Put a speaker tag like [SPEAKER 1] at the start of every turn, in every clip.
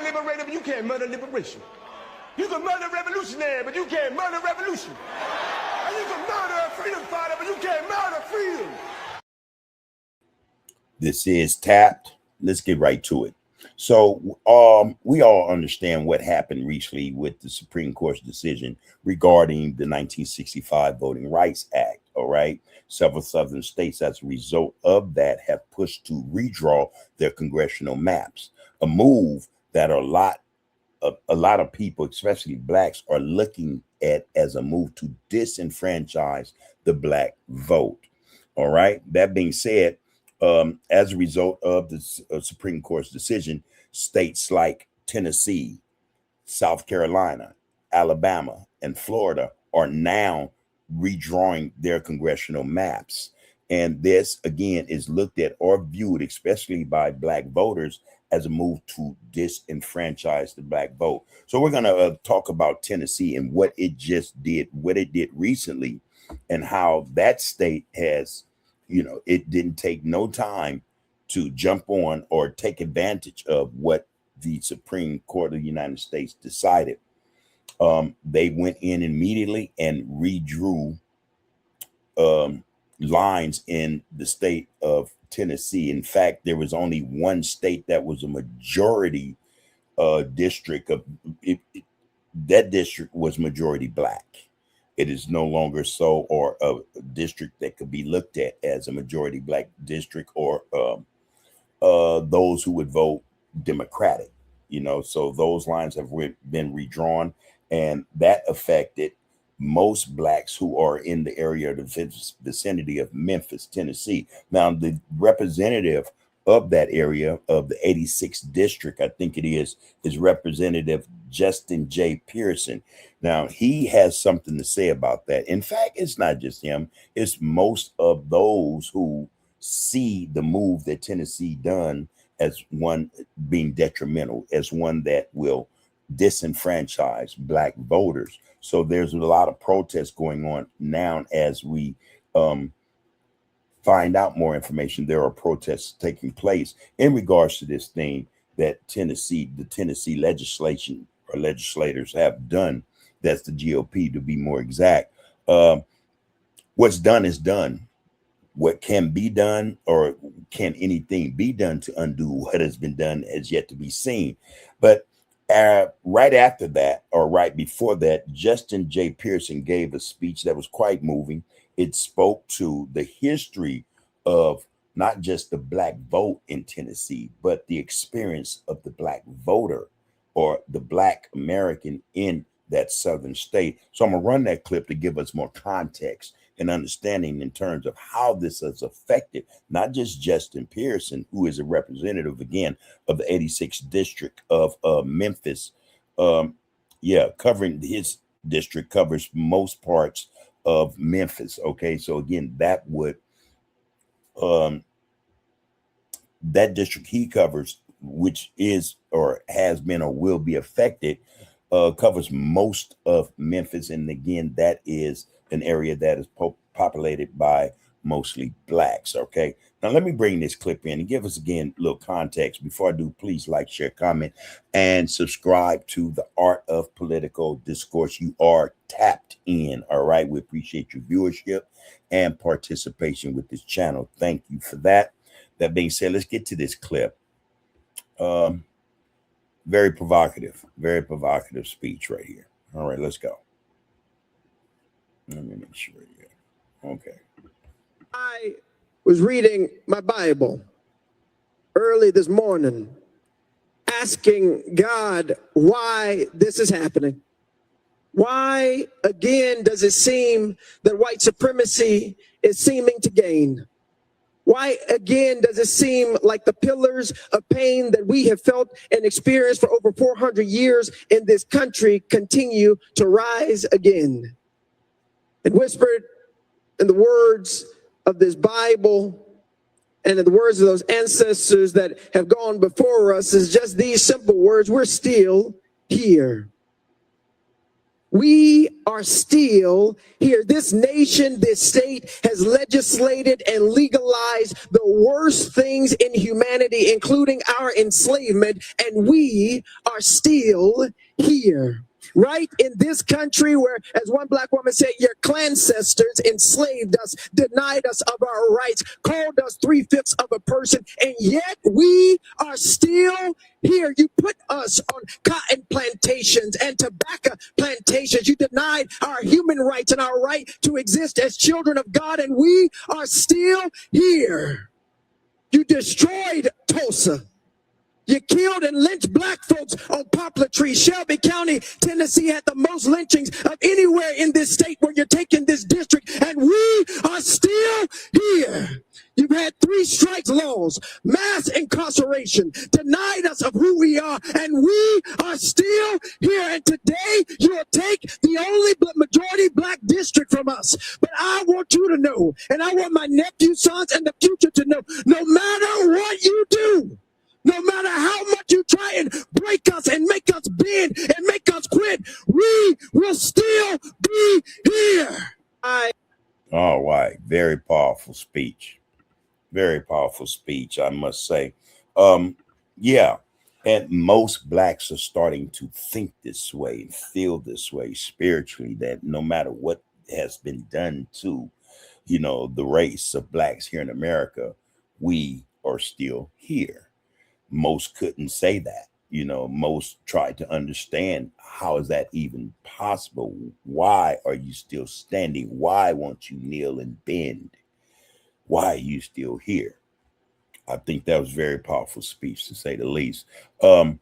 [SPEAKER 1] liberator, but you can't murder liberation. You can murder revolutionary, but you can't murder revolution. And you can murder a freedom fighter, but you can't murder freedom.
[SPEAKER 2] This is Tapped. Let's get right to it. So we all understand what happened recently with the Supreme Court's decision regarding the 1965 Voting Rights Act. All right. Several southern states, as a result of that, have pushed to redraw their congressional maps, a move that a lot of people, especially blacks, are looking at as a move to disenfranchise the black vote. All right. That being said, as a result of the Supreme Court's decision, states like Tennessee, South Carolina, Alabama, and Florida are now redrawing their congressional maps. And this, again, is looked at or viewed, especially by black voters, as a move to disenfranchise the black vote. So we're going to talk about Tennessee and what it just did, what it did recently, and how that state has, you know, it didn't take no time to jump on or take advantage of what the Supreme Court of the United States decided. They went in immediately and redrew lines in the state of Tennessee. In fact, there was only one state that was a majority district of it. That district was majority black. It is no longer so, or a district that could be looked at as a majority black district, or those who would vote Democratic, you know. So those lines have been redrawn, and that affected most blacks who are in the area of the vicinity of Memphis, Tennessee. Now, the representative of that area of the 86th district, I think it is Representative Justin J. Pearson. Now, he has something to say about that. In fact, it's not just him. It's most of those who see the move that Tennessee done as one being detrimental, as one that will disenfranchise black voters. So there's a lot of protests going on now. As we find out more information, there are protests taking place in regards to this thing that the Tennessee legislation or legislators have done. That's the GOP, to be more exact. What's done is done. What can be done, or can anything be done to undo what has been done, is yet to be seen. But right after that, or right before that, Justin J. Pearson gave a speech that was quite moving. It spoke to the history of not just the black vote in Tennessee, but the experience of the black voter or the black American in that southern state. So I'm going to run that clip to give us more context and understanding in terms of how this has affected not just Justin Pearson, who is a representative, again, of the 86th district of Memphis. Covering his district covers most parts of Memphis. Okay, so again, that would that district he covers, which is or has been or will be affected, covers most of Memphis. And again, that is an area that is populated by mostly blacks. Okay, now let me bring this clip in and give us again a little context. Before I do, please like, share, comment, and subscribe to the Art of Political Discourse. You are tapped in. All right, we appreciate your viewership and participation with this channel. Thank you for that. That being said, let's get to this clip. Very provocative speech right here. All right, let's go. Let me make sure. Yeah. Okay.
[SPEAKER 3] I was reading my Bible early this morning, asking God why this is happening. Why, again, does it seem that white supremacy is seeming to gain? Why, again, does it seem like the pillars of pain that we have felt and experienced for over 400 years in this country continue to rise again? And whispered in the words of this Bible and in the words of those ancestors that have gone before us is just these simple words: we're still here. We are still here. This nation, this state has legislated and legalized the worst things in humanity, including our enslavement, and we are still here. Right in this country where, as one black woman said, your ancestors enslaved us, denied us of our rights, called us 3/5 of a person, and yet we are still here. You put us on cotton plantations and tobacco plantations. You denied our human rights and our right to exist as children of God, and we are still here. You destroyed Tulsa. You killed and lynched black folks on poplar trees. Shelby County, Tennessee had the most lynchings of anywhere in this state where you're taking this district, and we are still here. You've had 3 strikes laws, mass incarceration, denied us of who we are, and we are still here. And today you'll take the only majority black district from us. But I want you to know, and I want my nephew, sons, and the future to know, no matter what you do, no matter how much you try and break us and make us bend and make us quit, we will still be here.
[SPEAKER 2] All right. Very powerful speech. Very powerful speech, I must say. Yeah. And most blacks are starting to think this way and feel this way spiritually, that no matter what has been done to, the race of blacks here in America, we are still here. Most couldn't say that. Most tried to understand, how is that even possible? Why are you still standing? Why won't you kneel and bend? Why are you still here? I think that was very powerful speech, to say the least. There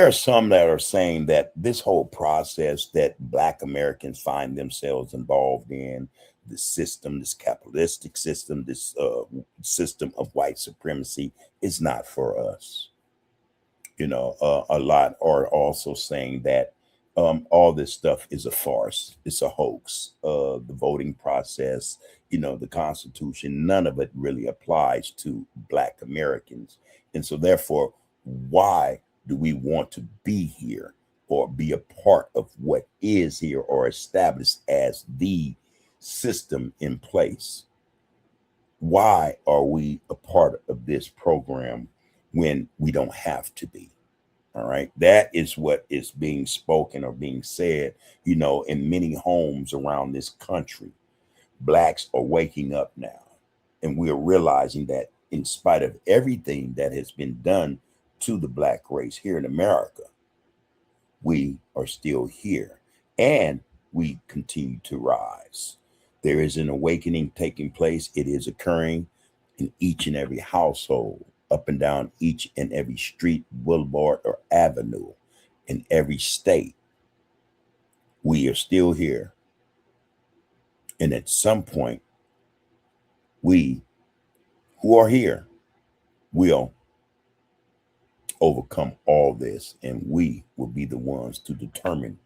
[SPEAKER 2] are some that are saying that this whole process that Black Americans find themselves involved in, this system, this capitalistic system, this system of white supremacy, is not for us. A lot are also saying that all this stuff is a farce. It's a hoax. The voting process, the Constitution, none of it really applies to Black Americans. And so therefore, why do we want to be here or be a part of what is here or established as the system in place? Why are we a part of this program when we don't have to be? All right. That is what is being spoken or being said, in many homes around this country. Blacks are waking up now, and we are realizing that in spite of everything that has been done to the Black race here in America, we are still here, and we continue to rise. There is an awakening taking place. It is occurring in each and every household, up and down each and every street, boulevard, or avenue in every state. We are still here. And at some point, we who are here will overcome all this, and we will be the ones to determine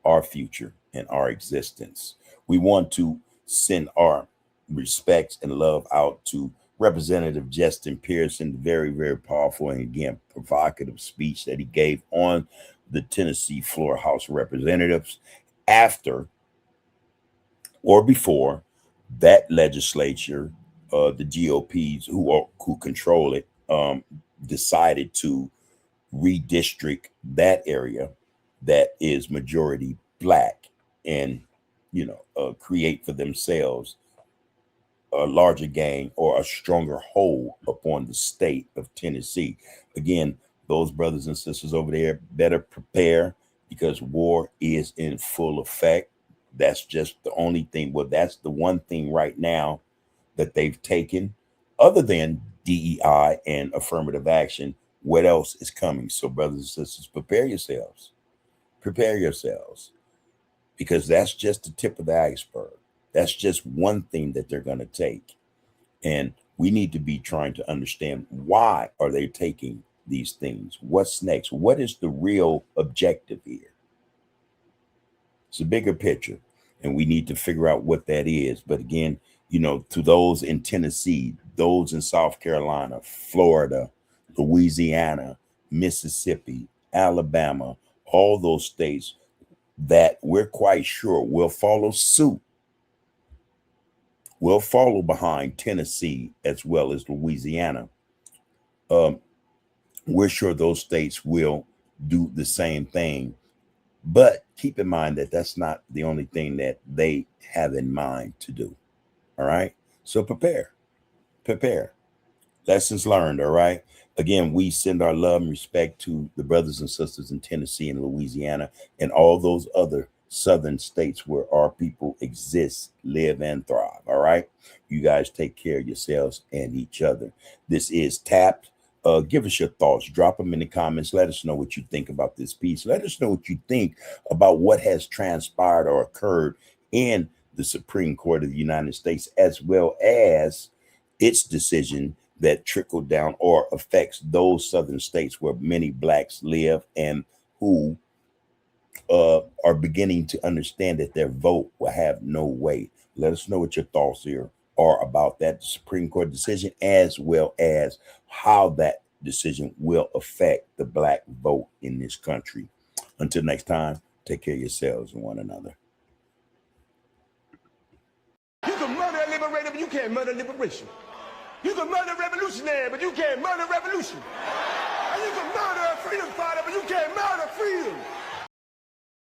[SPEAKER 2] our future and our existence. We want to send our respects and love out to Representative Justin Pearson, the very, very powerful and again provocative speech that he gave on the Tennessee floor House of Representatives after or before that legislature, the GOPs who control it, decided to redistrict that area that is majority Black and create for themselves a larger gain or a stronger hold upon the state of Tennessee. Again, those brothers and sisters over there better prepare, because war is in full effect. That's just the only thing. Well, that's the one thing right now that they've taken, other than DEI and affirmative action. What else is coming? So, brothers and sisters, prepare yourselves. Prepare yourselves, because that's just the tip of the iceberg. That's just one thing that they're going to take. And we need to be trying to understand, why are they taking these things? What's next? What is the real objective here? It's a bigger picture, and we need to figure out what that is. But again, to those in Tennessee, those in South Carolina, Florida, Louisiana, Mississippi, Alabama, all those states that we're quite sure will follow suit, will follow behind Tennessee as well as Louisiana. We're sure those states will do the same thing. But keep in mind that that's not the only thing that they have in mind to do. All right. So prepare. Lessons learned. All right. Again, we send our love and respect to the brothers and sisters in Tennessee and Louisiana and all those other southern states where our people exist, live, and thrive. All right. You guys take care of yourselves and each other. This is Tapped. Give us your thoughts. Drop them in the comments. Let us know what you think about this piece. Let us know what you think about what has transpired or occurred in the Supreme Court of the United States, as well as its decision that trickled down or affects those southern states where many blacks live and who are beginning to understand that their vote will have no weight. Let us know what your thoughts here are about that Supreme Court decision, as well as how that decision will affect the black vote in this country. Until next time, take care of yourselves and one another.
[SPEAKER 1] You can murder a liberator, but you can't murder liberation. You can murder a revolutionary, but you can't murder revolution. And you can murder a freedom fighter, but you can't murder freedom.